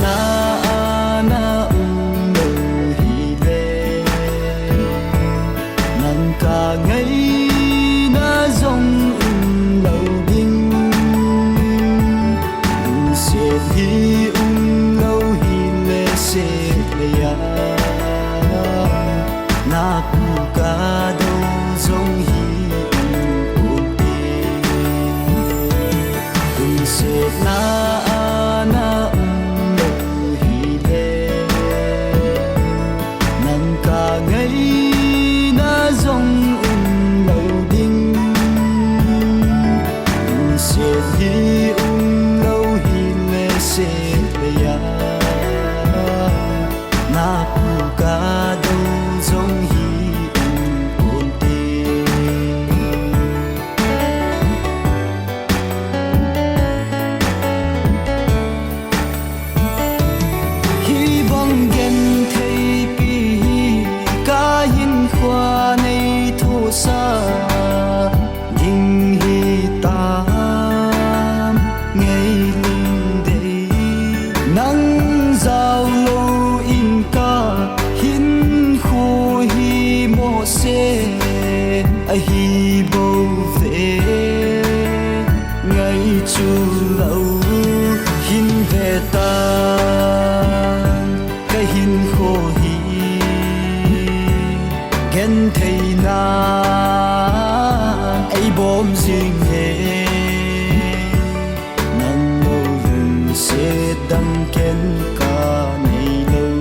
na na đâu hi lệ nàng cả ngày na dòng lâu đinh sẽ hi lâu hi lệ sẽ lệ ya na pu ca đâu dòng hi na na đâu hi lệ nàng cả ngày na dòng lâu đinh sẽ hi lâu hi lệ sẽ lệ ya na pu ca đâu dòng hi khoa này thô xa nhưng hi ta ngày linh đây nắng giao lâu in ca hin khô hi mô xe hi bầu về ngày chu lâu hin về ta cái hin khô hi gen thầy na ai bom riêng hè nắng lâu lùng sẽ đăng ken ca này lâu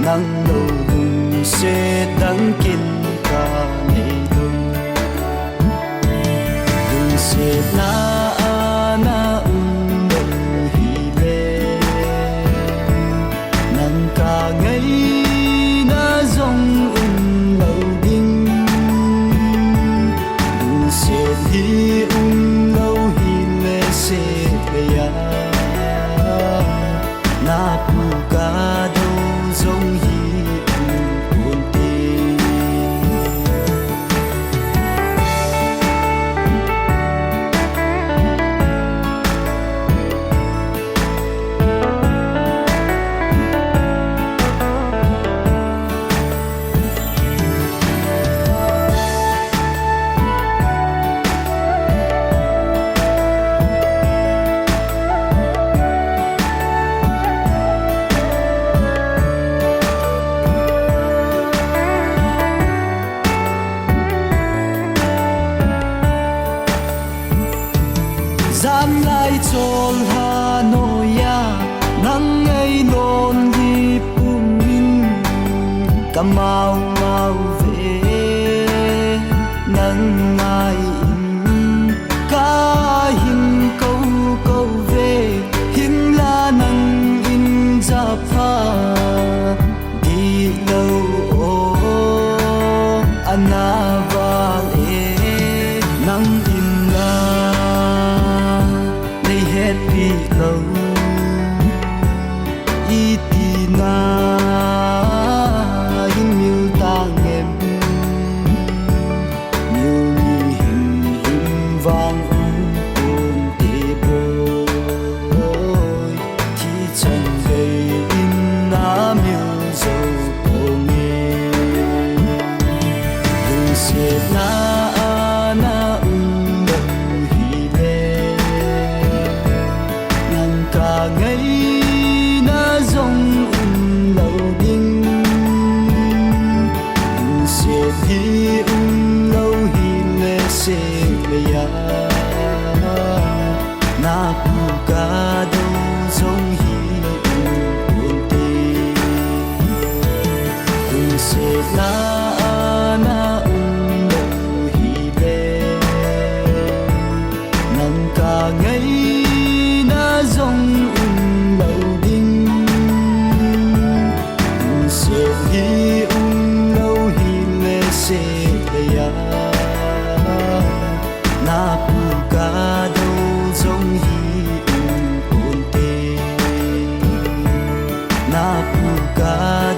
nắng lâu lùng sẽ đăng ken ca này lâu lùng sẽ na na đâu hi lệ nắng cả ngày dòng lâu đinh sẽ hi lâu hi lệ sẽ lệ ya na pu ca đâu dòng hi buồn tình Giam lại chôn Hà Nội ya nắng ngày nôn đi bùn min cầm mau mau về nắng ngày in ca hin câu câu về hin la nắng in ra pha đi lâu ana va e nắng in la hết đi lâu y tì na in miêu ta em miêu như hình vang ôn tê bôi thì chẳng về in na miêu dầu cô nghe đừng sẽ na na cả ngày na dòng lâu đinh sẽ hi lâu hi lệ sẽ lệ ya na pu ca đâu dòng hi buồn tình sẽ na na đâu hi lệ nắng cả ngày dòng lâu đinh sẽ hi lâu hi lệ sẽ lệ ya na pu ca đâu dòng hi buồn tình na pu ca